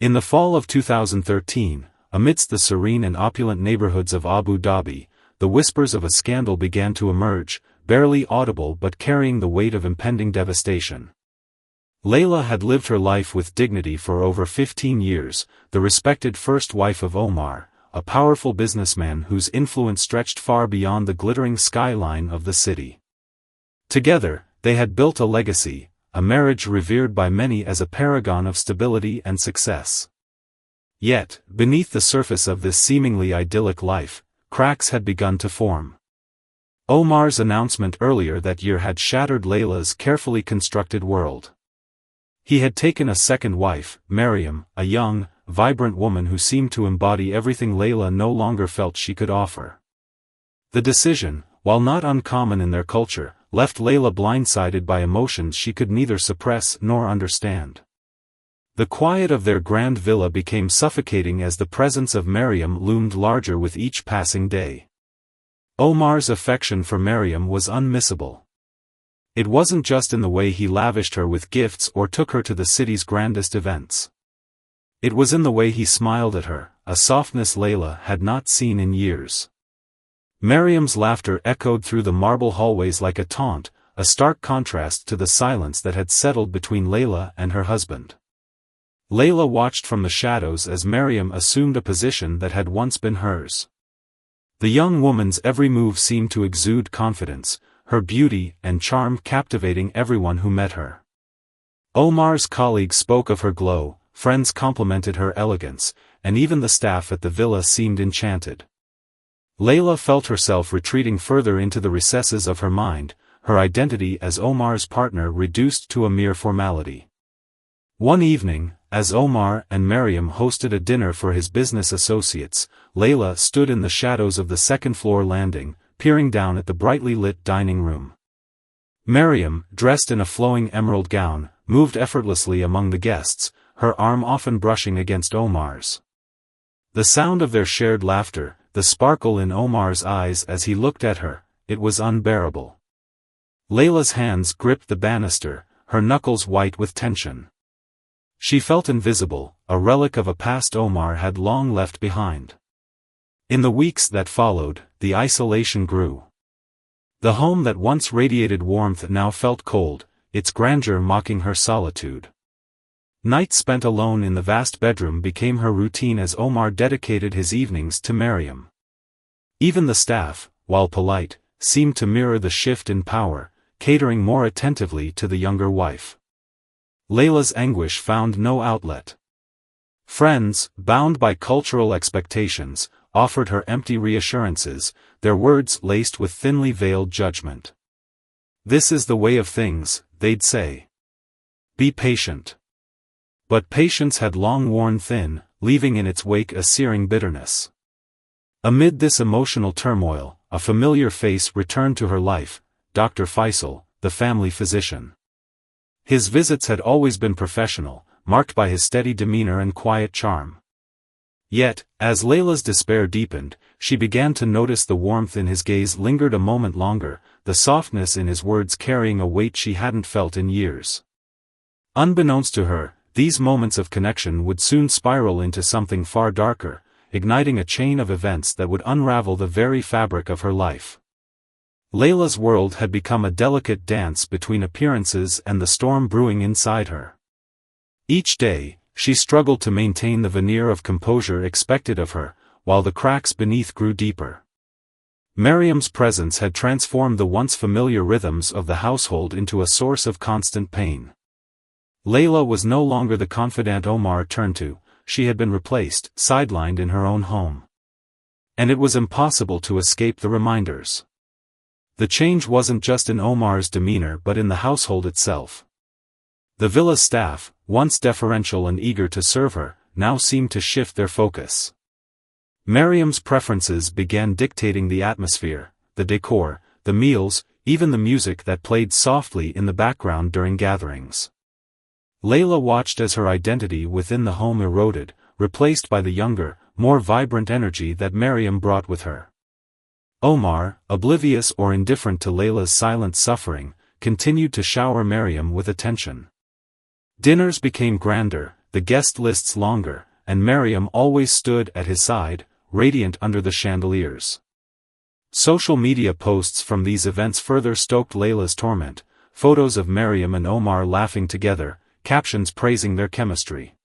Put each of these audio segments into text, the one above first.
In the fall of 2013, amidst the serene and opulent neighborhoods of Abu Dhabi, the whispers of a scandal began to emerge, barely audible but carrying the weight of impending devastation. Layla had lived her life with dignity for over 15 years, the respected first wife of Omar, a powerful businessman whose influence stretched far beyond the glittering skyline of the city. Together, they had built a legacy, a marriage revered by many as a paragon of stability and success. Yet, beneath the surface of this seemingly idyllic life, cracks had begun to form. Omar's announcement earlier that year had shattered Layla's carefully constructed world. He had taken a second wife, Maryam, a young, vibrant woman who seemed to embody everything Layla no longer felt she could offer. The decision, while not uncommon in their culture, left Layla blindsided by emotions she could neither suppress nor understand. The quiet of their grand villa became suffocating as the presence of Maryam loomed larger with each passing day. Omar's affection for Maryam was unmissable. It wasn't just in the way he lavished her with gifts or took her to the city's grandest events. It was in the way he smiled at her, a softness Layla had not seen in years. Maryam's laughter echoed through the marble hallways like a taunt, a stark contrast to the silence that had settled between Layla and her husband. Layla watched from the shadows as Maryam assumed a position that had once been hers. The young woman's every move seemed to exude confidence, her beauty and charm captivating everyone who met her. Omar's colleagues spoke of her glow, friends complimented her elegance, and even the staff at the villa seemed enchanted. Layla felt herself retreating further into the recesses of her mind, her identity as Omar's partner reduced to a mere formality. One evening, as Omar and Maryam hosted a dinner for his business associates, Layla stood in the shadows of the second-floor landing, peering down at the brightly lit dining room. Maryam, dressed in a flowing emerald gown, moved effortlessly among the guests, her arm often brushing against Omar's. The sound of their shared laughter, the sparkle in Omar's eyes as he looked at her, it was unbearable. Layla's hands gripped the banister, her knuckles white with tension. She felt invisible, a relic of a past Omar had long left behind. In the weeks that followed, the isolation grew. The home that once radiated warmth now felt cold, its grandeur mocking her solitude. Nights spent alone in the vast bedroom became her routine as Omar dedicated his evenings to Maryam. Even the staff, while polite, seemed to mirror the shift in power, catering more attentively to the younger wife. Layla's anguish found no outlet. Friends, bound by cultural expectations, offered her empty reassurances, their words laced with thinly veiled judgment. "This is the way of things," they'd say. "Be patient." But patience had long worn thin, leaving in its wake a searing bitterness. Amid this emotional turmoil, a familiar face returned to her life, Dr. Faisal, the family physician. His visits had always been professional, marked by his steady demeanor and quiet charm. Yet, as Layla's despair deepened, she began to notice the warmth in his gaze lingered a moment longer, the softness in his words carrying a weight she hadn't felt in years. Unbeknownst to her, these moments of connection would soon spiral into something far darker, igniting a chain of events that would unravel the very fabric of her life. Layla's world had become a delicate dance between appearances and the storm brewing inside her. Each day, she struggled to maintain the veneer of composure expected of her, while the cracks beneath grew deeper. Maryam's presence had transformed the once familiar rhythms of the household into a source of constant pain. Layla was no longer the confidant Omar turned to, she had been replaced, sidelined in her own home. And it was impossible to escape the reminders. The change wasn't just in Omar's demeanor but in the household itself. The villa's staff, once deferential and eager to serve her, now seemed to shift their focus. Maryam's preferences began dictating the atmosphere, the decor, the meals, even the music that played softly in the background during gatherings. Layla watched as her identity within the home eroded, replaced by the younger, more vibrant energy that Maryam brought with her. Omar, oblivious or indifferent to Layla's silent suffering, continued to shower Maryam with attention. Dinners became grander, the guest lists longer, and Miriam always stood at his side, radiant under the chandeliers. Social media posts from these events further stoked Layla's torment, photos of Miriam and Omar laughing together, captions praising their chemistry.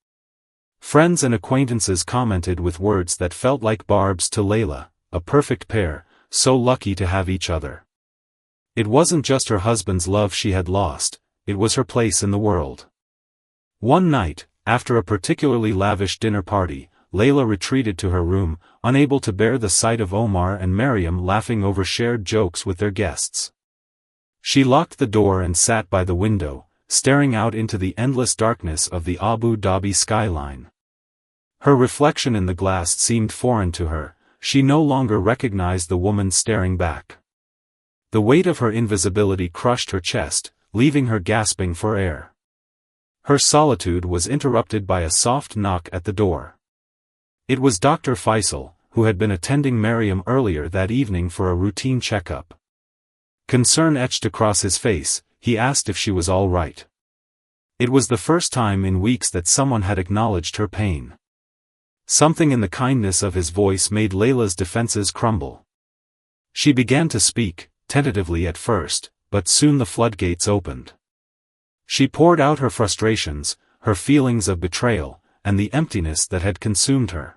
Friends and acquaintances commented with words that felt like barbs to Layla, a perfect pair, so lucky to have each other. It wasn't just her husband's love she had lost, it was her place in the world. One night, after a particularly lavish dinner party, Layla retreated to her room, unable to bear the sight of Omar and Miriam laughing over shared jokes with their guests. She locked the door and sat by the window, staring out into the endless darkness of the Abu Dhabi skyline. Her reflection in the glass seemed foreign to her, she no longer recognized the woman staring back. The weight of her invisibility crushed her chest, leaving her gasping for air. Her solitude was interrupted by a soft knock at the door. It was Dr. Faisal, who had been attending Miriam earlier that evening for a routine checkup. Concern etched across his face, he asked if she was all right. It was the first time in weeks that someone had acknowledged her pain. Something in the kindness of his voice made Layla's defenses crumble. She began to speak, tentatively at first, but soon the floodgates opened. She poured out her frustrations, her feelings of betrayal, and the emptiness that had consumed her.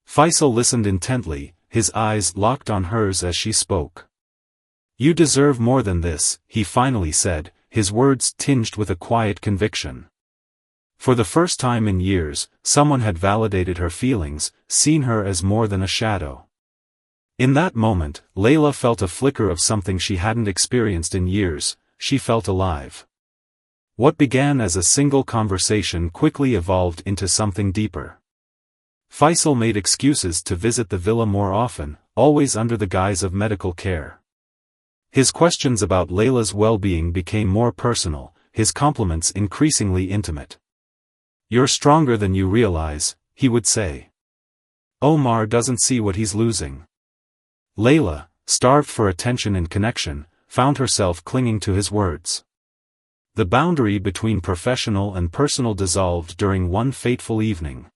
Faisal listened intently, his eyes locked on hers as she spoke. "You deserve more than this," he finally said, his words tinged with a quiet conviction. For the first time in years, someone had validated her feelings, seen her as more than a shadow. In that moment, Layla felt a flicker of something she hadn't experienced in years, she felt alive. What began as a single conversation quickly evolved into something deeper. Faisal made excuses to visit the villa more often, always under the guise of medical care. His questions about Layla's well-being became more personal, his compliments increasingly intimate. "You're stronger than you realize," he would say. "Omar doesn't see what he's losing." Layla, starved for attention and connection, found herself clinging to his words. The boundary between professional and personal dissolved during one fateful evening.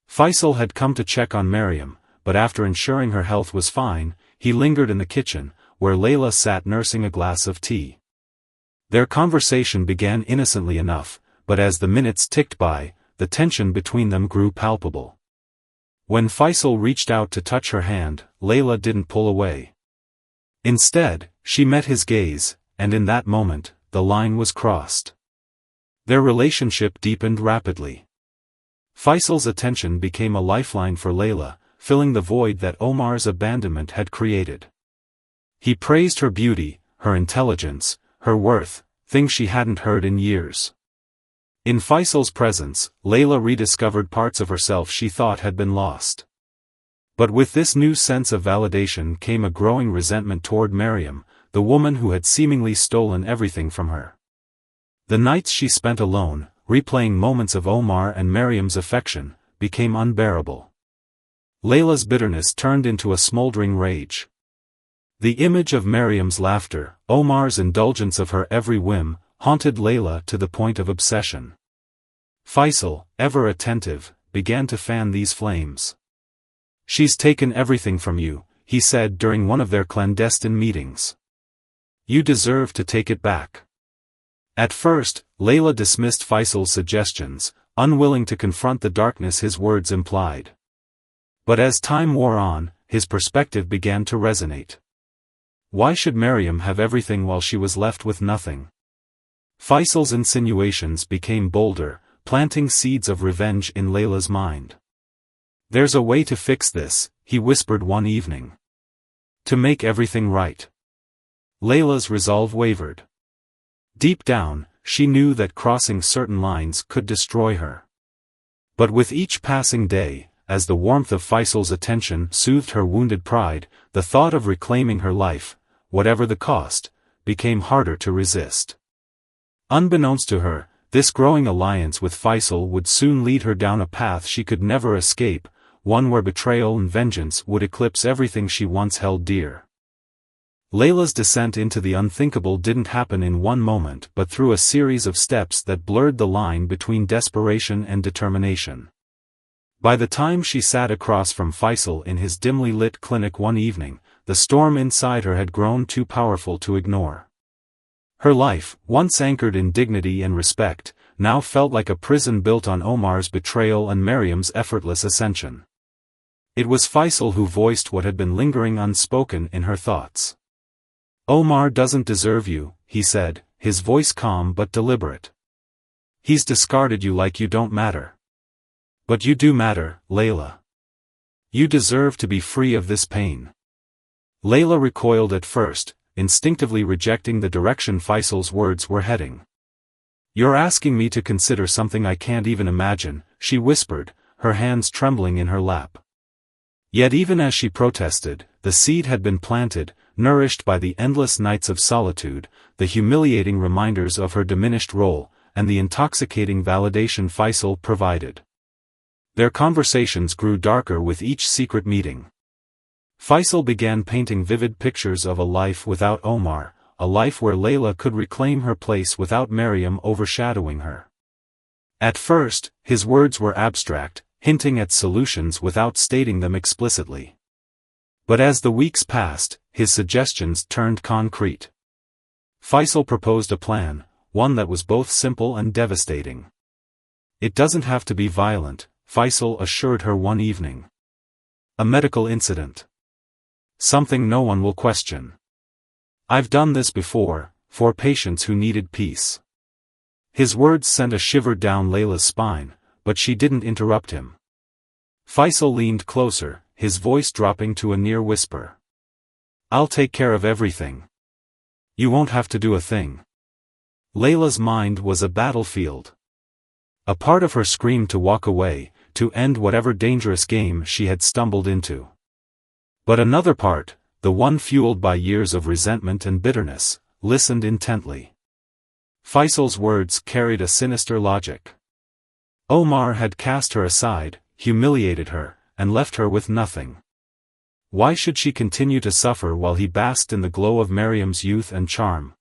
Faisal had come to check on Miriam, but after ensuring her health was fine, he lingered in the kitchen, where Layla sat nursing a glass of tea. Their conversation began innocently enough, but as the minutes ticked by, the tension between them grew palpable. When Faisal reached out to touch her hand, Layla didn't pull away. Instead, she met his gaze, and in that moment, the line was crossed. Their relationship deepened rapidly. Faisal's attention became a lifeline for Layla, filling the void that Omar's abandonment had created. He praised her beauty, her intelligence, her worth, things she hadn't heard in years. In Faisal's presence, Layla rediscovered parts of herself she thought had been lost. But with this new sense of validation came a growing resentment toward Miriam, the woman who had seemingly stolen everything from her. The nights she spent alone, replaying moments of Omar and Miriam's affection, became unbearable. Layla's bitterness turned into a smoldering rage. The image of Miriam's laughter, Omar's indulgence of her every whim, haunted Layla to the point of obsession. Faisal, ever attentive, began to fan these flames. "She's taken everything from you," he said during one of their clandestine meetings. "You deserve to take it back." At first, Layla dismissed Faisal's suggestions, unwilling to confront the darkness his words implied. But as time wore on, his perspective began to resonate. Why should Miriam have everything while she was left with nothing? Faisal's insinuations became bolder, planting seeds of revenge in Layla's mind. "There's a way to fix this," he whispered one evening. "To make everything right." Layla's resolve wavered. Deep down, she knew that crossing certain lines could destroy her. But with each passing day, as the warmth of Faisal's attention soothed her wounded pride, the thought of reclaiming her life, whatever the cost, became harder to resist. Unbeknownst to her, this growing alliance with Faisal would soon lead her down a path she could never escape, one where betrayal and vengeance would eclipse everything she once held dear. Layla's descent into the unthinkable didn't happen in one moment but through a series of steps that blurred the line between desperation and determination. By the time she sat across from Faisal in his dimly lit clinic one evening, the storm inside her had grown too powerful to ignore. Her life, once anchored in dignity and respect, now felt like a prison built on Omar's betrayal and Miriam's effortless ascension. It was Faisal who voiced what had been lingering unspoken in her thoughts. "Omar doesn't deserve you," he said, his voice calm but deliberate. "He's discarded you like you don't matter. But you do matter, Layla. You deserve to be free of this pain." Layla recoiled at first, instinctively rejecting the direction Faisal's words were heading. "You're asking me to consider something I can't even imagine," she whispered, her hands trembling in her lap. Yet even as she protested, the seed had been planted, nourished by the endless nights of solitude, the humiliating reminders of her diminished role, and the intoxicating validation Faisal provided. Their conversations grew darker with each secret meeting. Faisal began painting vivid pictures of a life without Omar, a life where Layla could reclaim her place without Miriam overshadowing her. At first, his words were abstract, hinting at solutions without stating them explicitly. But as the weeks passed, his suggestions turned concrete. Faisal proposed a plan, one that was both simple and devastating. "It doesn't have to be violent," Faisal assured her one evening. "A medical incident. Something no one will question. I've done this before, for patients who needed peace." His words sent a shiver down Layla's spine, but she didn't interrupt him. Faisal leaned closer, his voice dropping to a near whisper. "I'll take care of everything. You won't have to do a thing." Layla's mind was a battlefield. A part of her screamed to walk away, to end whatever dangerous game she had stumbled into. But another part, the one fueled by years of resentment and bitterness, listened intently. Faisal's words carried a sinister logic. Omar had cast her aside, humiliated her, and left her with nothing. Why should she continue to suffer while he basked in the glow of Miriam's youth and charm?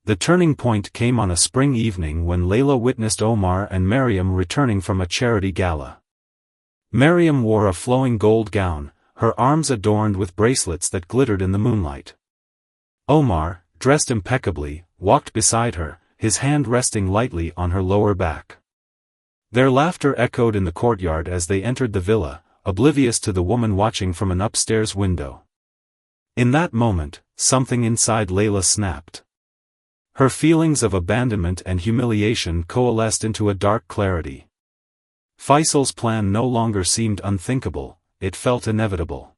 The turning point came on a spring evening when Layla witnessed Omar and Miriam returning from a charity gala. Miriam wore a flowing gold gown, her arms adorned with bracelets that glittered in the moonlight. Omar, dressed impeccably, walked beside her, his hand resting lightly on her lower back. Their laughter echoed in the courtyard as they entered the villa, oblivious to the woman watching from an upstairs window. In that moment, something inside Layla snapped. Her feelings of abandonment and humiliation coalesced into a dark clarity. Faisal's plan no longer seemed unthinkable, it felt inevitable.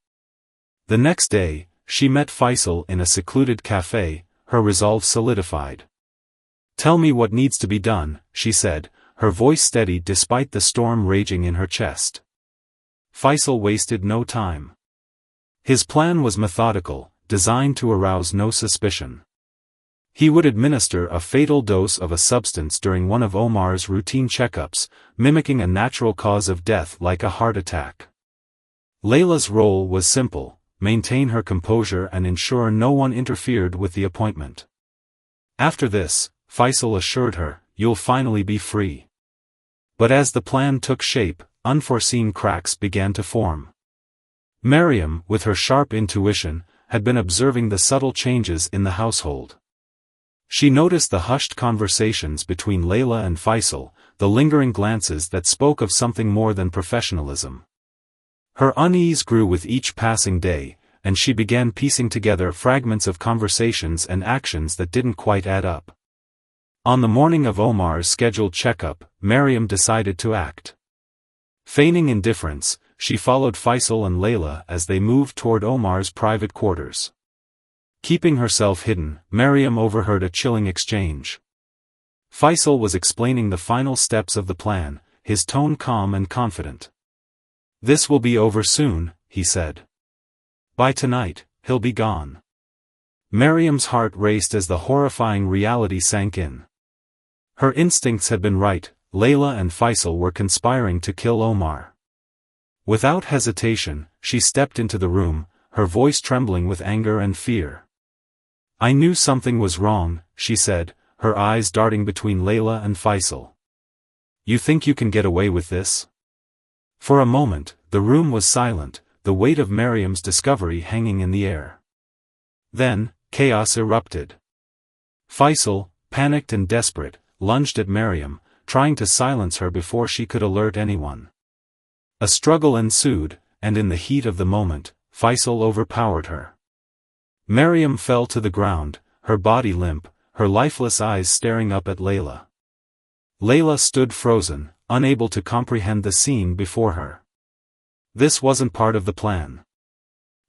The next day, she met Faisal in a secluded cafe, her resolve solidified. "Tell me what needs to be done," she said, her voice steady despite the storm raging in her chest. Faisal wasted no time. His plan was methodical, designed to arouse no suspicion. He would administer a fatal dose of a substance during one of Omar's routine checkups, mimicking a natural cause of death like a heart attack. Layla's role was simple: maintain her composure and ensure no one interfered with the appointment. After this, Faisal assured her, "You'll finally be free." But as the plan took shape, unforeseen cracks began to form. Miriam, with her sharp intuition, had been observing the subtle changes in the household. She noticed the hushed conversations between Layla and Faisal, the lingering glances that spoke of something more than professionalism. Her unease grew with each passing day, and she began piecing together fragments of conversations and actions that didn't quite add up. On the morning of Omar's scheduled checkup, Miriam decided to act. Feigning indifference, she followed Faisal and Layla as they moved toward Omar's private quarters. Keeping herself hidden, Miriam overheard a chilling exchange. Faisal was explaining the final steps of the plan, his tone calm and confident. "This will be over soon," he said. "By tonight, he'll be gone." Miriam's heart raced as the horrifying reality sank in. Her instincts had been right, Layla and Faisal were conspiring to kill Omar. Without hesitation, she stepped into the room, her voice trembling with anger and fear. I knew something was wrong, she said, her eyes darting between Layla and Faisal. You think you can get away with this? For a moment, the room was silent, the weight of Miriam's discovery hanging in the air. Then, chaos erupted. Faisal, panicked and desperate, lunged at Miriam, trying to silence her before she could alert anyone. A struggle ensued, and in the heat of the moment, Faisal overpowered her. Miriam fell to the ground, her body limp, her lifeless eyes staring up at Layla. Layla stood frozen, unable to comprehend the scene before her. This wasn't part of the plan.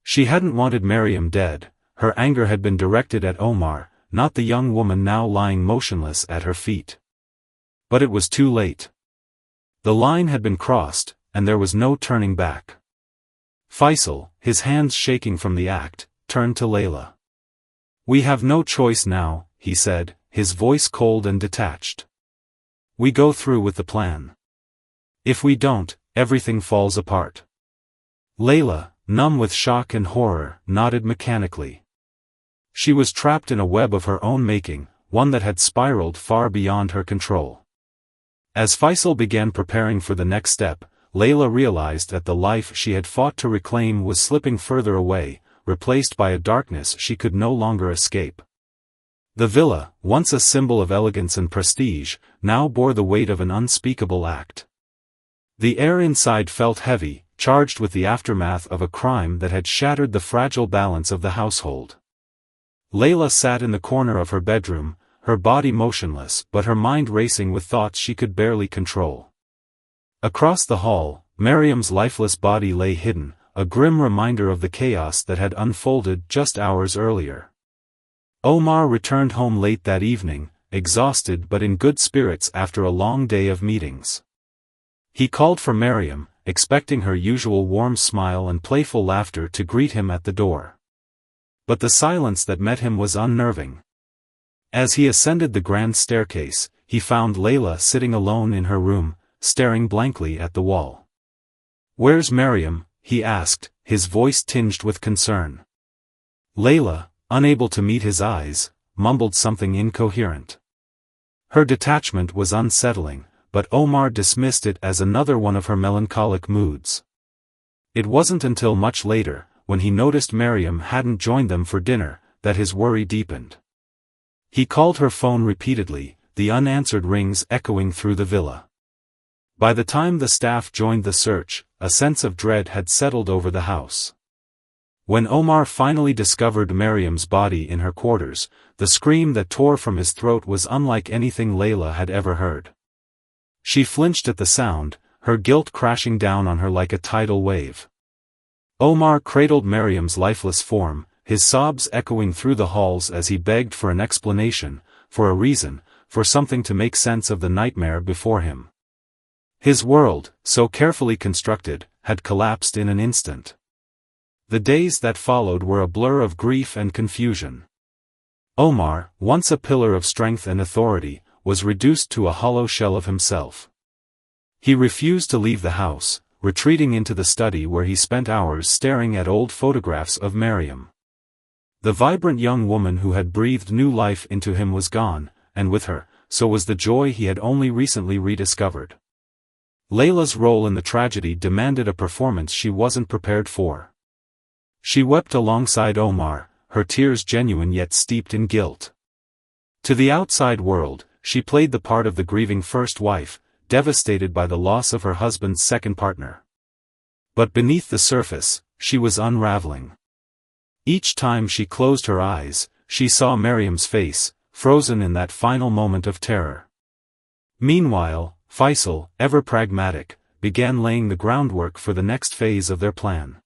She hadn't wanted Miriam dead, her anger had been directed at Omar, not the young woman now lying motionless at her feet. But it was too late. The line had been crossed, and there was no turning back. Faisal, his hands shaking from the act, turned to Layla. We have no choice now, he said, his voice cold and detached. We go through with the plan. If we don't, everything falls apart. Layla, numb with shock and horror, nodded mechanically. She was trapped in a web of her own making, one that had spiraled far beyond her control. As Faisal began preparing for the next step, Layla realized that the life she had fought to reclaim was slipping further away, replaced by a darkness she could no longer escape. The villa, once a symbol of elegance and prestige, now bore the weight of an unspeakable act. The air inside felt heavy, charged with the aftermath of a crime that had shattered the fragile balance of the household. Layla sat in the corner of her bedroom, her body motionless but her mind racing with thoughts she could barely control. Across the hall, Miriam's lifeless body lay hidden, a grim reminder of the chaos that had unfolded just hours earlier. Omar returned home late that evening, exhausted but in good spirits after a long day of meetings. He called for Miriam, expecting her usual warm smile and playful laughter to greet him at the door. But the silence that met him was unnerving. As he ascended the grand staircase, he found Layla sitting alone in her room, staring blankly at the wall. "Where's Miriam?" he asked, his voice tinged with concern. Layla, unable to meet his eyes, mumbled something incoherent. Her detachment was unsettling, but Omar dismissed it as another one of her melancholic moods. It wasn't until much later, when he noticed Miriam hadn't joined them for dinner, that his worry deepened. He called her phone repeatedly, the unanswered rings echoing through the villa. By the time the staff joined the search, a sense of dread had settled over the house. When Omar finally discovered Miriam's body in her quarters, the scream that tore from his throat was unlike anything Layla had ever heard. She flinched at the sound, her guilt crashing down on her like a tidal wave. Omar cradled Miriam's lifeless form, his sobs echoing through the halls as he begged for an explanation, for a reason, for something to make sense of the nightmare before him. His world, so carefully constructed, had collapsed in an instant. The days that followed were a blur of grief and confusion. Omar, once a pillar of strength and authority, was reduced to a hollow shell of himself. He refused to leave the house, retreating into the study where he spent hours staring at old photographs of Miriam. The vibrant young woman who had breathed new life into him was gone, and with her, so was the joy he had only recently rediscovered. Layla's role in the tragedy demanded a performance she wasn't prepared for. She wept alongside Omar, her tears genuine yet steeped in guilt. To the outside world, she played the part of the grieving first wife, devastated by the loss of her husband's second partner. But beneath the surface, she was unraveling. Each time she closed her eyes, she saw Miriam's face, frozen in that final moment of terror. Meanwhile, Faisal, ever pragmatic, began laying the groundwork for the next phase of their plan.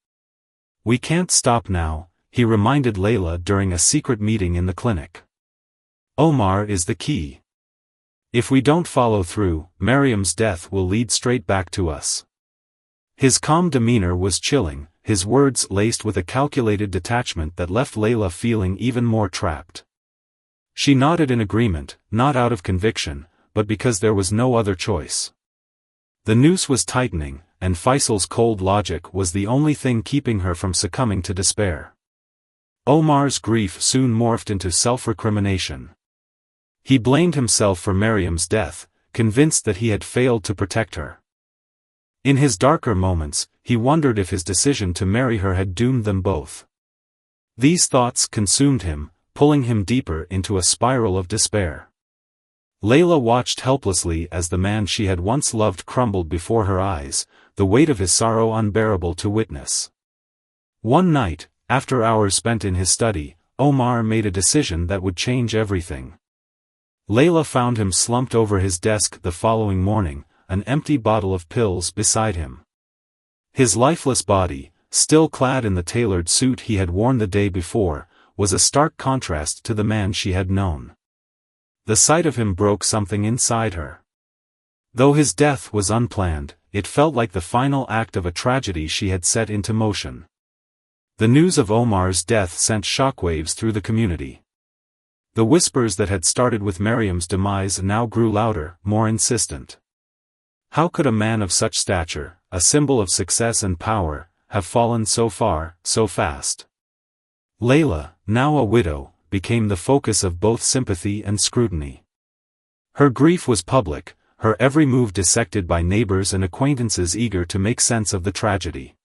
"We can't stop now," he reminded Layla during a secret meeting in the clinic. "Omar is the key. If we don't follow through, Miriam's death will lead straight back to us." His calm demeanor was chilling, his words laced with a calculated detachment that left Layla feeling even more trapped. She nodded in agreement, not out of conviction, but because there was no other choice. The noose was tightening, and Faisal's cold logic was the only thing keeping her from succumbing to despair. Omar's grief soon morphed into self-recrimination. He blamed himself for Miriam's death, convinced that he had failed to protect her. In his darker moments, he wondered if his decision to marry her had doomed them both. These thoughts consumed him, pulling him deeper into a spiral of despair. Layla watched helplessly as the man she had once loved crumbled before her eyes, the weight of his sorrow unbearable to witness. One night, after hours spent in his study, Omar made a decision that would change everything. Layla found him slumped over his desk the following morning, an empty bottle of pills beside him. His lifeless body, still clad in the tailored suit he had worn the day before, was a stark contrast to the man she had known. The sight of him broke something inside her. Though his death was unplanned, it felt like the final act of a tragedy she had set into motion. The news of Omar's death sent shockwaves through the community. The whispers that had started with Miriam's demise now grew louder, more insistent. How could a man of such stature, a symbol of success and power, have fallen so far, so fast? Layla, now a widow, became the focus of both sympathy and scrutiny. Her grief was public, her every move dissected by neighbors and acquaintances eager to make sense of the tragedy.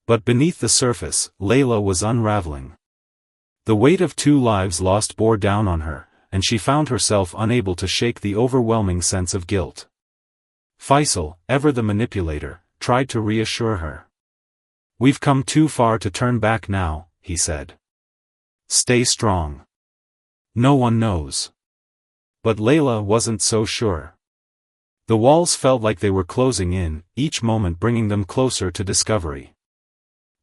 But beneath the surface, Layla was unraveling. The weight of 2 lives lost bore down on her, and she found herself unable to shake the overwhelming sense of guilt. Faisal, ever the manipulator, tried to reassure her. "We've come too far to turn back now," he said. "Stay strong. No one knows." But Layla wasn't so sure. The walls felt like they were closing in, each moment bringing them closer to discovery.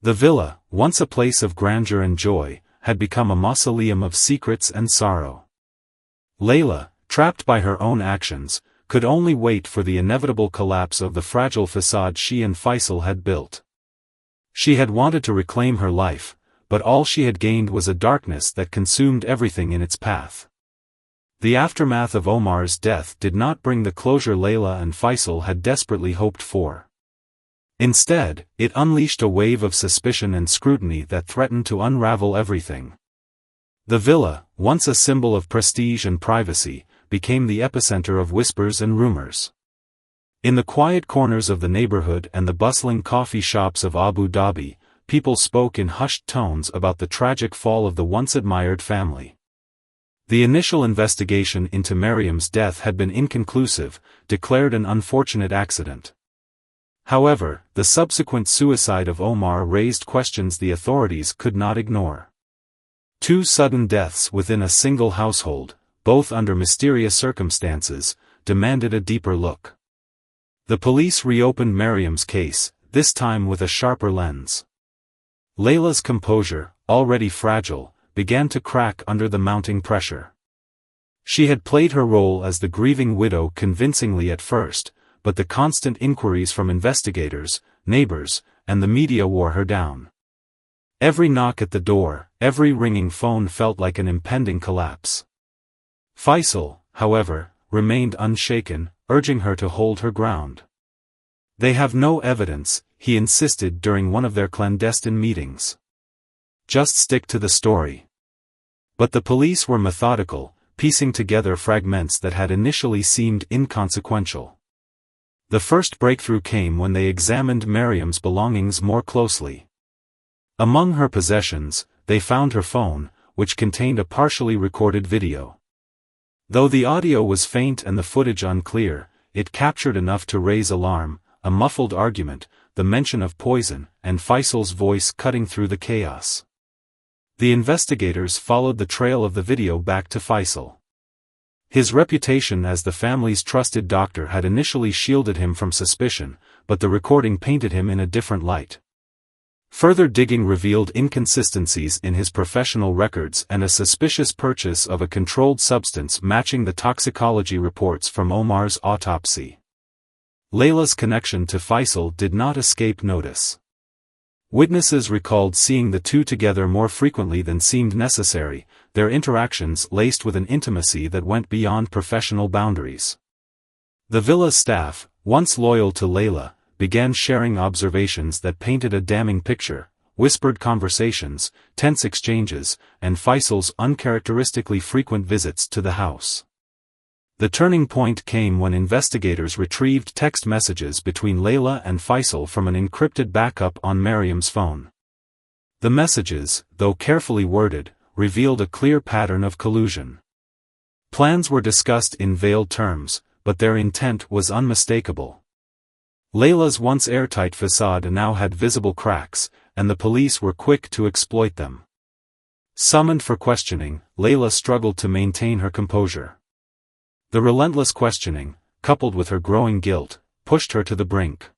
The villa, once a place of grandeur and joy, had become a mausoleum of secrets and sorrow. Layla, trapped by her own actions, could only wait for the inevitable collapse of the fragile facade she and Faisal had built. She had wanted to reclaim her life, but all she had gained was a darkness that consumed everything in its path. The aftermath of Omar's death did not bring the closure Layla and Faisal had desperately hoped for. Instead, it unleashed a wave of suspicion and scrutiny that threatened to unravel everything. The villa, once a symbol of prestige and privacy, became the epicenter of whispers and rumors. In the quiet corners of the neighborhood and the bustling coffee shops of Abu Dhabi, people spoke in hushed tones about the tragic fall of the once admired family. The initial investigation into Miriam's death had been inconclusive, declared an unfortunate accident. However, the subsequent suicide of Omar raised questions the authorities could not ignore. 2 sudden deaths within a single household, both under mysterious circumstances, demanded a deeper look. The police reopened Miriam's case, this time with a sharper lens. Layla's composure, already fragile, began to crack under the mounting pressure. She had played her role as the grieving widow convincingly at first, but the constant inquiries from investigators, neighbors, and the media wore her down. Every knock at the door, every ringing phone felt like an impending collapse. Faisal, however, remained unshaken, urging her to hold her ground. "They have no evidence," he insisted during one of their clandestine meetings. "Just stick to the story." But the police were methodical, piecing together fragments that had initially seemed inconsequential. The first breakthrough came when they examined Miriam's belongings more closely. Among her possessions, they found her phone, which contained a partially recorded video. Though the audio was faint and the footage unclear, it captured enough to raise alarm, a muffled argument, the mention of poison, and Faisal's voice cutting through the chaos. The investigators followed the trail of the video back to Faisal. His reputation as the family's trusted doctor had initially shielded him from suspicion, but the recording painted him in a different light. Further digging revealed inconsistencies in his professional records and a suspicious purchase of a controlled substance matching the toxicology reports from Omar's autopsy. Layla's connection to Faisal did not escape notice. Witnesses recalled seeing the two together more frequently than seemed necessary, their interactions laced with an intimacy that went beyond professional boundaries. The villa's staff, once loyal to Layla, began sharing observations that painted a damning picture. whispered conversations, tense exchanges, and Faisal's uncharacteristically frequent visits to the house. The turning point came when investigators retrieved text messages between Layla and Faisal from an encrypted backup on Mariam's phone. The messages, though carefully worded, revealed a clear pattern of collusion. Plans were discussed in veiled terms, but their intent was unmistakable. Layla's once airtight facade now had visible cracks, and the police were quick to exploit them. Summoned for questioning, Layla struggled to maintain her composure. The relentless questioning, coupled with her growing guilt, pushed her to the brink.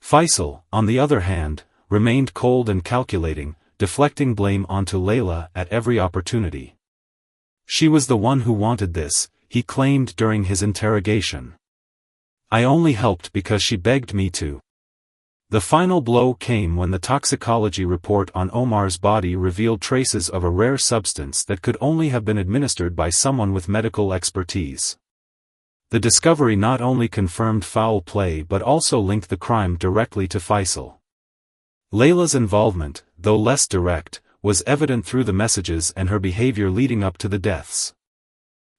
Faisal, on the other hand, remained cold and calculating, deflecting blame onto Layla at every opportunity. She was the one who wanted this, he claimed during his interrogation. I only helped because she begged me to. The final blow came when the toxicology report on Omar's body revealed traces of a rare substance that could only have been administered by someone with medical expertise. The discovery not only confirmed foul play but also linked the crime directly to Faisal. Layla's involvement, though less direct, was evident through the messages and her behavior leading up to the deaths.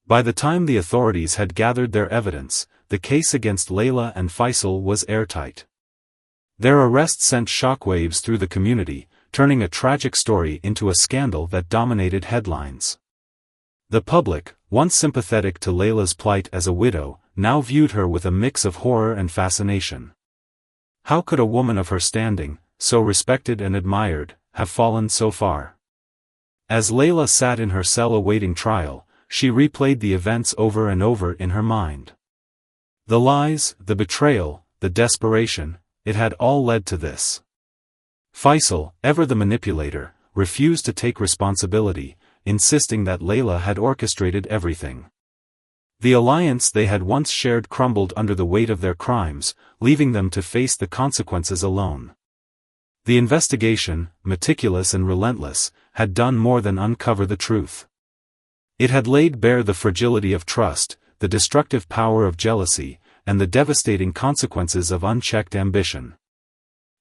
By the time the authorities had gathered their evidence, the case against Layla and Faisal was airtight. Their arrest sent shockwaves through the community, turning a tragic story into a scandal that dominated headlines. The public, once sympathetic to Layla's plight as a widow, now viewed her with a mix of horror and fascination. How could a woman of her standing, so respected and admired, have fallen so far? As Layla sat in her cell awaiting trial, she replayed the events over and over in her mind. The lies, the betrayal, the desperation, it had all led to this. Faisal, ever the manipulator, refused to take responsibility, insisting that Layla had orchestrated everything. The alliance they had once shared crumbled under the weight of their crimes, leaving them to face the consequences alone. The investigation, meticulous and relentless, had done more than uncover the truth. It had laid bare the fragility of trust, the destructive power of jealousy, and the devastating consequences of unchecked ambition.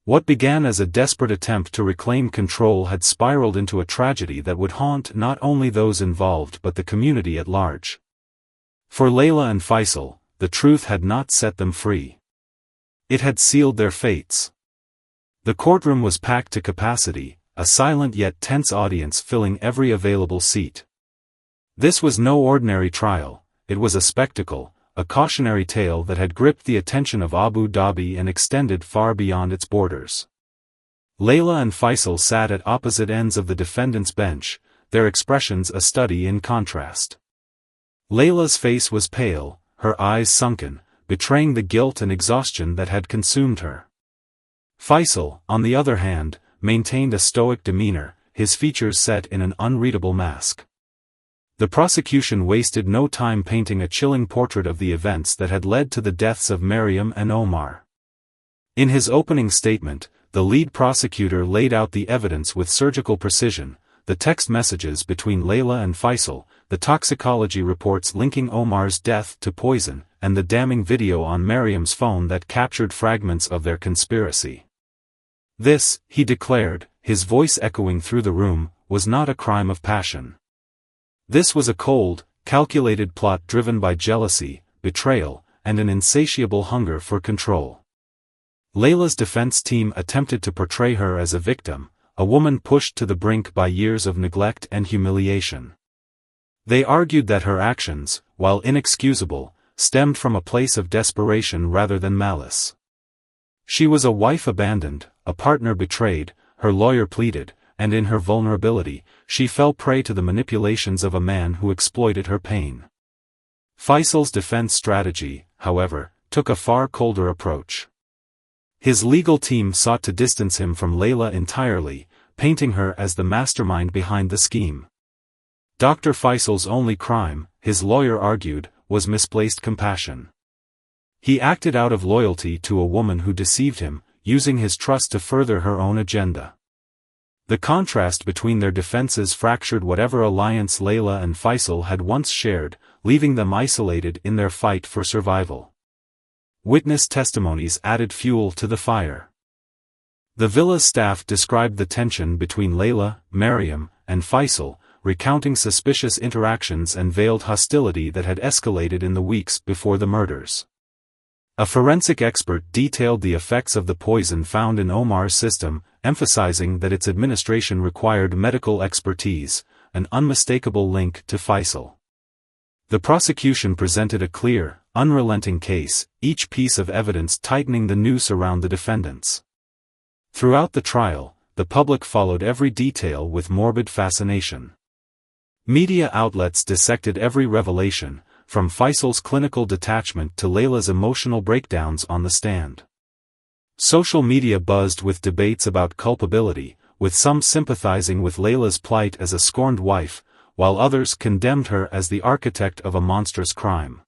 What began as a desperate attempt to reclaim control had spiraled into a tragedy that would haunt not only those involved but the community at large. For Layla and Faisal, the truth had not set them free. It had sealed their fates. The courtroom was packed to capacity, a silent yet tense audience filling every available seat. This was no ordinary trial, it was a spectacle, a cautionary tale that had gripped the attention of Abu Dhabi and extended far beyond its borders. Layla and Faisal sat at opposite ends of the defendant's bench, their expressions a study in contrast. Layla's face was pale, her eyes sunken, betraying the guilt and exhaustion that had consumed her. Faisal, on the other hand, maintained a stoic demeanor, his features set in an unreadable mask. The prosecution wasted no time painting a chilling portrait of the events that had led to the deaths of Mariam and Omar. In his opening statement, the lead prosecutor laid out the evidence with surgical precision: the text messages between Layla and Faisal, the toxicology reports linking Omar's death to poison, and the damning video on Mariam's phone that captured fragments of their conspiracy. This, he declared, his voice echoing through the room, was not a crime of passion. This was a cold, calculated plot driven by jealousy, betrayal, and an insatiable hunger for control. Layla's defense team attempted to portray her as a victim, a woman pushed to the brink by years of neglect and humiliation. They argued that her actions, while inexcusable, stemmed from a place of desperation rather than malice. She was a wife abandoned, a partner betrayed, her lawyer pleaded, and in her vulnerability, she fell prey to the manipulations of a man who exploited her pain. Faisal's defense strategy, however, took a far colder approach. His legal team sought to distance him from Layla entirely, painting her as the mastermind behind the scheme. Dr. Faisal's only crime, his lawyer argued, was misplaced compassion. He acted out of loyalty to a woman who deceived him, using his trust to further her own agenda. The contrast between their defenses fractured whatever alliance Layla and Faisal had once shared, leaving them isolated in their fight for survival. Witness testimonies added fuel to the fire. The villa's staff described the tension between Layla, Maryam, and Faisal, recounting suspicious interactions and veiled hostility that had escalated in the weeks before the murders. A forensic expert detailed the effects of the poison found in Omar's system, emphasizing that its administration required medical expertise, an unmistakable link to Faisal. The prosecution presented a clear, unrelenting case, each piece of evidence tightening the noose around the defendants. Throughout the trial, the public followed every detail with morbid fascination. Media outlets dissected every revelation, from Faisal's clinical detachment to Layla's emotional breakdowns on the stand. Social media buzzed with debates about culpability, with some sympathizing with Layla's plight as a scorned wife, while others condemned her as the architect of a monstrous crime.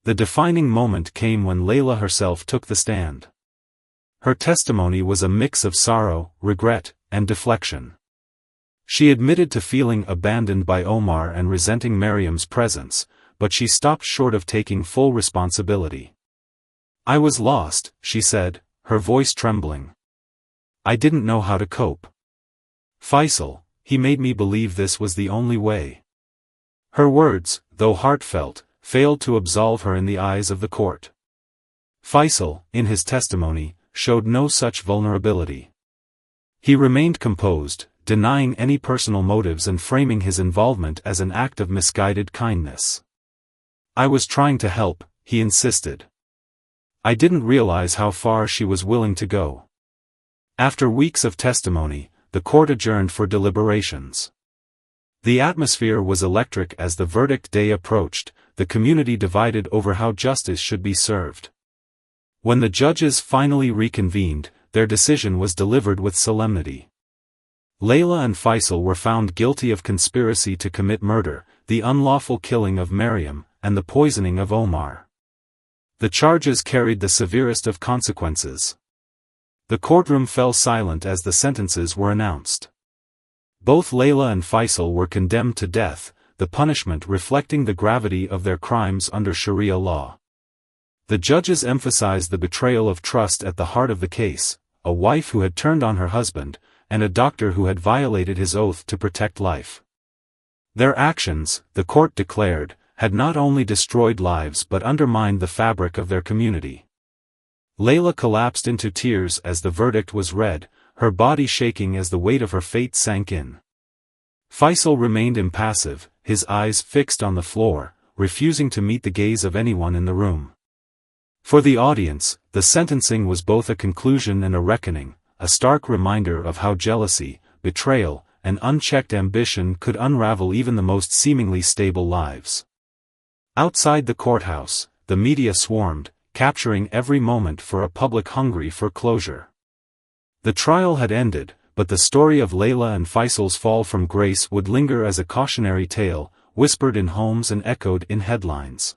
The defining moment came when Layla herself took the stand. Her testimony was a mix of sorrow, regret, and deflection. She admitted to feeling abandoned by Omar and resenting Maryam's presence, but she stopped short of taking full responsibility. "I was lost," she said, her voice trembling. "I didn't know how to cope. Faisal, he made me believe this was the only way." Her words, though heartfelt, failed to absolve her in the eyes of the court. Faisal, in his testimony, showed no such vulnerability. He remained composed, denying any personal motives and framing his involvement as an act of misguided kindness. "I was trying to help," he insisted. "I didn't realize how far she was willing to go." After weeks of testimony, the court adjourned for deliberations. The atmosphere was electric as the verdict day approached, the community divided over how justice should be served. When the judges finally reconvened, their decision was delivered with solemnity. Layla and Faisal were found guilty of conspiracy to commit murder, the unlawful killing of Maryam, and the poisoning of Omar. The charges carried the severest of consequences. The courtroom fell silent as the sentences were announced. Both Layla and Faisal were condemned to death, the punishment reflecting the gravity of their crimes under Sharia law. The judges emphasized the betrayal of trust at the heart of the case, a wife who had turned on her husband, and a doctor who had violated his oath to protect life. Their actions, the court declared, had not only destroyed lives but undermined the fabric of their community. Layla collapsed into tears as the verdict was read, her body shaking as the weight of her fate sank in. Faisal remained impassive, his eyes fixed on the floor, refusing to meet the gaze of anyone in the room. For the audience, the sentencing was both a conclusion and a reckoning, a stark reminder of how jealousy, betrayal, and unchecked ambition could unravel even the most seemingly stable lives. Outside the courthouse, the media swarmed, capturing every moment for a public hungry for closure. The trial had ended, but the story of Layla and Faisal's fall from grace would linger as a cautionary tale, whispered in homes and echoed in headlines.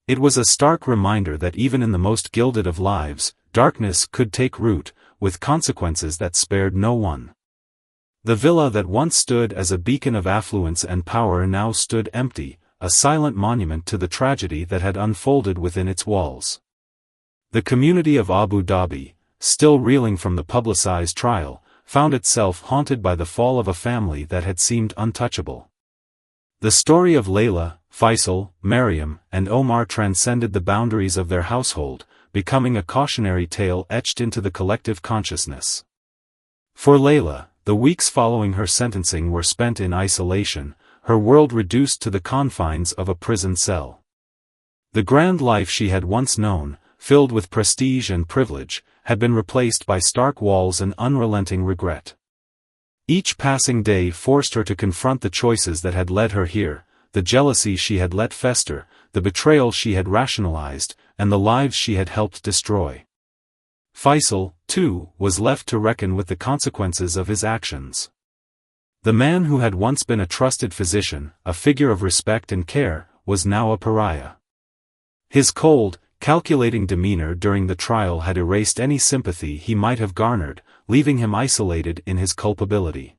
It was a stark reminder that even in the most gilded of lives, darkness could take root, with consequences that spared no one. The villa that once stood as a beacon of affluence and power now stood empty, a silent monument to the tragedy that had unfolded within its walls. The community of Abu Dhabi, still reeling from the publicized trial, found itself haunted by the fall of a family that had seemed untouchable. The story of Layla, Faisal, Maryam, and Omar transcended the boundaries of their household, becoming a cautionary tale etched into the collective consciousness. For Layla, the weeks following her sentencing were spent in isolation, her world reduced to the confines of a prison cell. The grand life she had once known, filled with prestige and privilege, had been replaced by stark walls and unrelenting regret. Each passing day forced her to confront the choices that had led her here, the jealousy she had let fester, the betrayal she had rationalized, and the lives she had helped destroy. Faisal, too, was left to reckon with the consequences of his actions. The man who had once been a trusted physician, a figure of respect and care, was now a pariah. His cold, calculating demeanor during the trial had erased any sympathy he might have garnered, leaving him isolated in his culpability.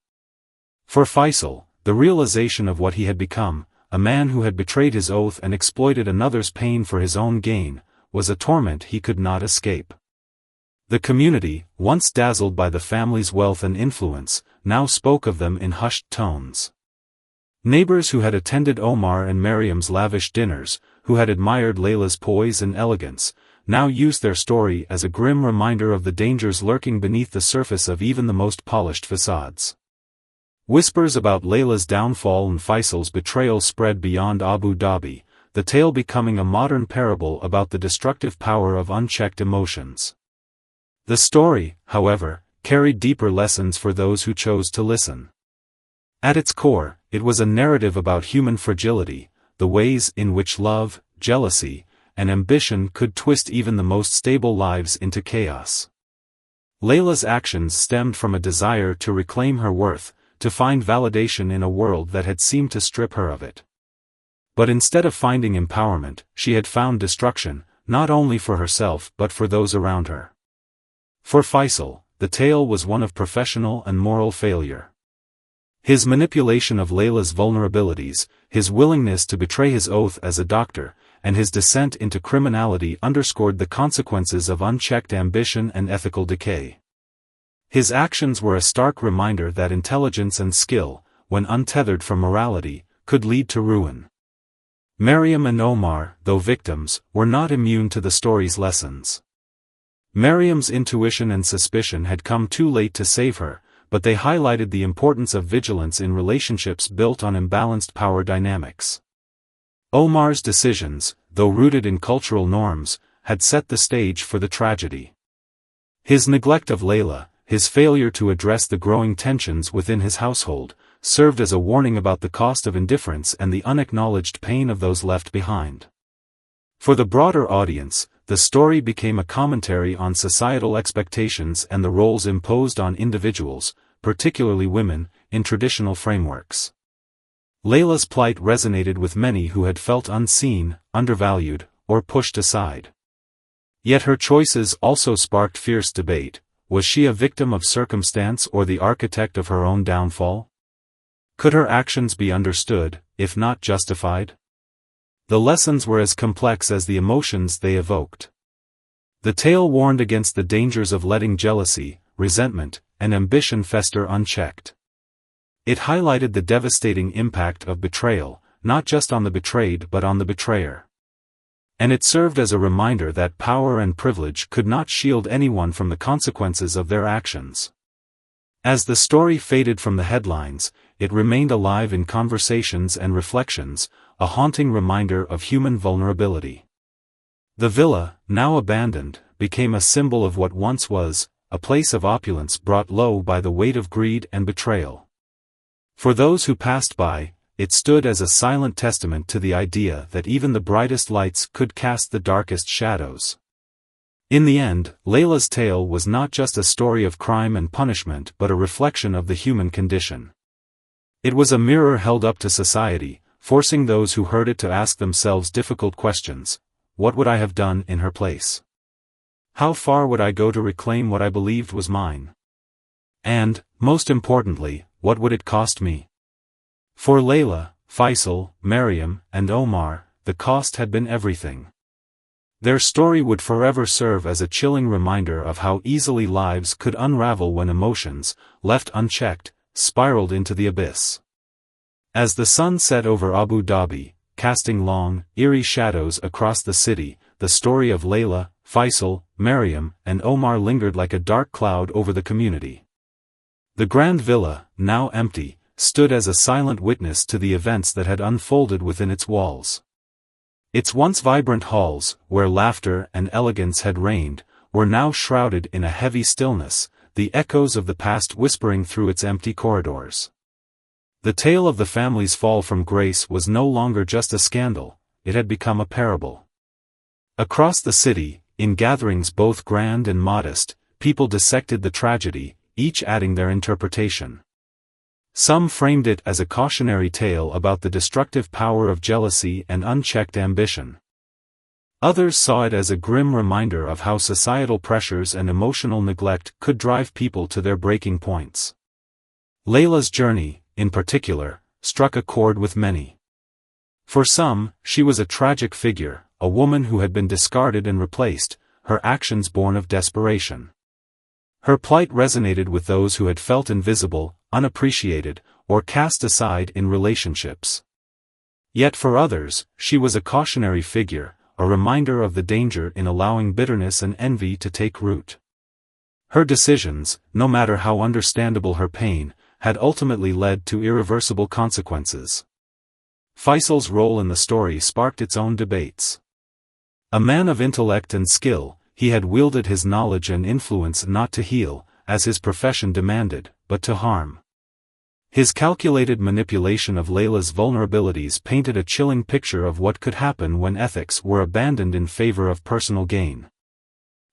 For Faisal, the realization of what he had become, a man who had betrayed his oath and exploited another's pain for his own gain, was a torment he could not escape. The community, once dazzled by the family's wealth and influence, now spoke of them in hushed tones. Neighbors who had attended Omar and Miriam's lavish dinners, who had admired Layla's poise and elegance, now used their story as a grim reminder of the dangers lurking beneath the surface of even the most polished facades. Whispers about Layla's downfall and Faisal's betrayal spread beyond Abu Dhabi, the tale becoming a modern parable about the destructive power of unchecked emotions. The story, however, carried deeper lessons for those who chose to listen. At its core, it was a narrative about human fragility, the ways in which love, jealousy, and ambition could twist even the most stable lives into chaos. Layla's actions stemmed from a desire to reclaim her worth, to find validation in a world that had seemed to strip her of it. But instead of finding empowerment, she had found destruction, not only for herself but for those around her. For Faisal, the tale was one of professional and moral failure. His manipulation of Layla's vulnerabilities, his willingness to betray his oath as a doctor, and his descent into criminality underscored the consequences of unchecked ambition and ethical decay. His actions were a stark reminder that intelligence and skill, when untethered from morality, could lead to ruin. Miriam and Omar, though victims, were not immune to the story's lessons. Miriam's intuition and suspicion had come too late to save her, but they highlighted the importance of vigilance in relationships built on imbalanced power dynamics. Omar's decisions, though rooted in cultural norms, had set the stage for the tragedy. His neglect of Layla, his failure to address the growing tensions within his household, served as a warning about the cost of indifference and the unacknowledged pain of those left behind. For the broader audience, the story became a commentary on societal expectations and the roles imposed on individuals, particularly women, in traditional frameworks. Layla's plight resonated with many who had felt unseen, undervalued, or pushed aside. Yet her choices also sparked fierce debate. Was she a victim of circumstance or the architect of her own downfall? Could her actions be understood, if not justified? The lessons were as complex as the emotions they evoked. The tale warned against the dangers of letting jealousy, resentment, and ambition fester unchecked. It highlighted the devastating impact of betrayal, not just on the betrayed but on the betrayer. And it served as a reminder that power and privilege could not shield anyone from the consequences of their actions. As the story faded from the headlines, it remained alive in conversations and reflections, a haunting reminder of human vulnerability. The villa, now abandoned, became a symbol of what once was, a place of opulence brought low by the weight of greed and betrayal. For those who passed by, it stood as a silent testament to the idea that even the brightest lights could cast the darkest shadows. In the end, Layla's tale was not just a story of crime and punishment but a reflection of the human condition. It was a mirror held up to society, forcing those who heard it to ask themselves difficult questions. What would I have done in her place? How far would I go to reclaim what I believed was mine? And, most importantly, what would it cost me? For Layla, Faisal, Miriam, and Omar, the cost had been everything. Their story would forever serve as a chilling reminder of how easily lives could unravel when emotions, left unchecked, spiraled into the abyss. As the sun set over Abu Dhabi, casting long, eerie shadows across the city, the story of Layla, Faisal, Miriam, and Omar lingered like a dark cloud over the community. The grand villa, now empty, stood as a silent witness to the events that had unfolded within its walls. Its once vibrant halls, where laughter and elegance had reigned, were now shrouded in a heavy stillness, the echoes of the past whispering through its empty corridors. The tale of the family's fall from grace was no longer just a scandal, it had become a parable. Across the city, in gatherings both grand and modest, people dissected the tragedy, each adding their interpretation. Some framed it as a cautionary tale about the destructive power of jealousy and unchecked ambition. Others saw it as a grim reminder of how societal pressures and emotional neglect could drive people to their breaking points. Layla's journey, in particular, struck a chord with many. For some, she was a tragic figure, a woman who had been discarded and replaced, her actions born of desperation. Her plight resonated with those who had felt invisible, unappreciated, or cast aside in relationships. Yet for others, she was a cautionary figure, a reminder of the danger in allowing bitterness and envy to take root. Her decisions, no matter how understandable her pain, had ultimately led to irreversible consequences. Faisal's role in the story sparked its own debates. A man of intellect and skill, he had wielded his knowledge and influence not to heal, as his profession demanded, but to harm. His calculated manipulation of Layla's vulnerabilities painted a chilling picture of what could happen when ethics were abandoned in favor of personal gain.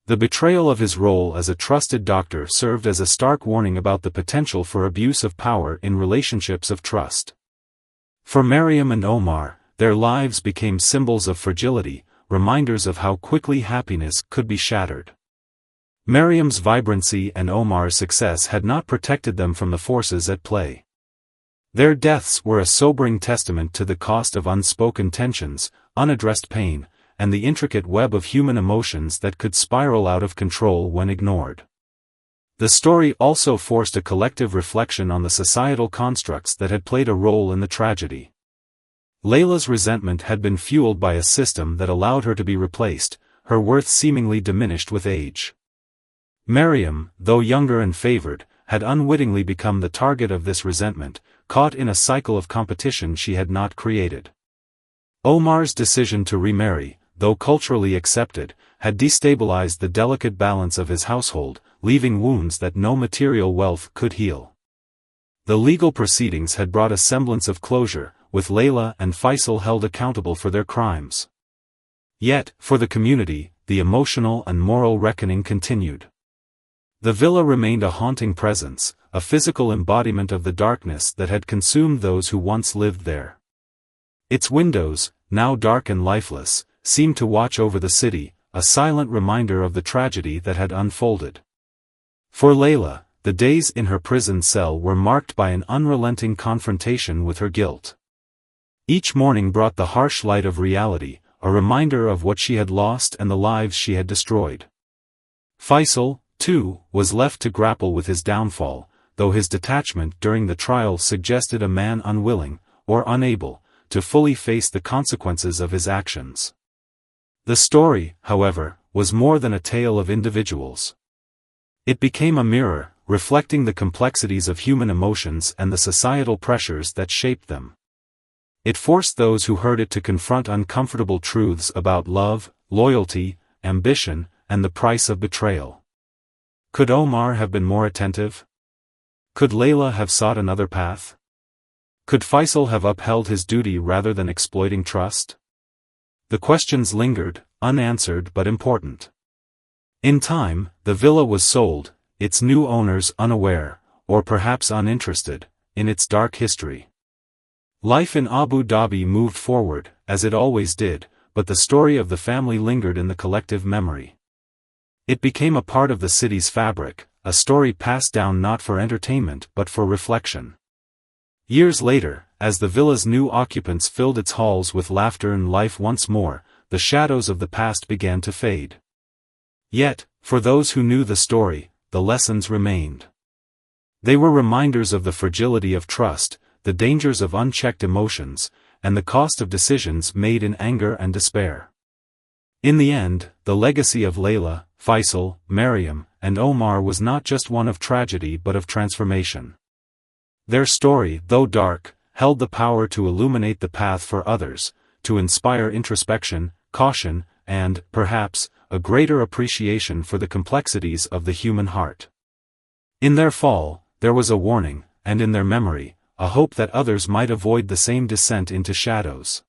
The betrayal of his role as a trusted doctor served as a stark warning about the potential for abuse of power in relationships of trust. For Mariam and Omar, their lives became symbols of fragility, reminders of how quickly happiness could be shattered. Mariam's vibrancy and Omar's success had not protected them from the forces at play. Their deaths were a sobering testament to the cost of unspoken tensions, unaddressed pain, and the intricate web of human emotions that could spiral out of control when ignored. The story also forced a collective reflection on the societal constructs that had played a role in the tragedy. Layla's resentment had been fueled by a system that allowed her to be replaced, her worth seemingly diminished with age. Mariam, though younger and favored, had unwittingly become the target of this resentment, caught in a cycle of competition she had not created. Omar's decision to remarry, though culturally accepted, had destabilized the delicate balance of his household, leaving wounds that no material wealth could heal. The legal proceedings had brought a semblance of closure, with Layla and Faisal held accountable for their crimes. Yet, for the community, the emotional and moral reckoning continued. The villa remained a haunting presence, a physical embodiment of the darkness that had consumed those who once lived there. Its windows, now dark and lifeless, seemed to watch over the city, a silent reminder of the tragedy that had unfolded. For Layla, the days in her prison cell were marked by an unrelenting confrontation with her guilt. Each morning brought the harsh light of reality, a reminder of what she had lost and the lives she had destroyed. Faisal, too, was left to grapple with his downfall, though his detachment during the trial suggested a man unwilling, or unable, to fully face the consequences of his actions. The story, however, was more than a tale of individuals. It became a mirror, reflecting the complexities of human emotions and the societal pressures that shaped them. It forced those who heard it to confront uncomfortable truths about love, loyalty, ambition, and the price of betrayal. Could Omar have been more attentive? Could Layla have sought another path? Could Faisal have upheld his duty rather than exploiting trust? The questions lingered, unanswered but important. In time, the villa was sold, its new owners unaware, or perhaps uninterested, in its dark history. Life in Abu Dhabi moved forward, as it always did, but the story of the family lingered in the collective memory. It became a part of the city's fabric, a story passed down not for entertainment but for reflection. Years later, as the villa's new occupants filled its halls with laughter and life once more, the shadows of the past began to fade. Yet, for those who knew the story, the lessons remained. They were reminders of the fragility of trust, the dangers of unchecked emotions, and the cost of decisions made in anger and despair. In the end, the legacy of Layla, Faisal, Mariam, and Omar was not just one of tragedy but of transformation. Their story, though dark, held the power to illuminate the path for others, to inspire introspection, caution, and, perhaps, a greater appreciation for the complexities of the human heart. In their fall, there was a warning, and in their memory, a hope that others might avoid the same descent into shadows.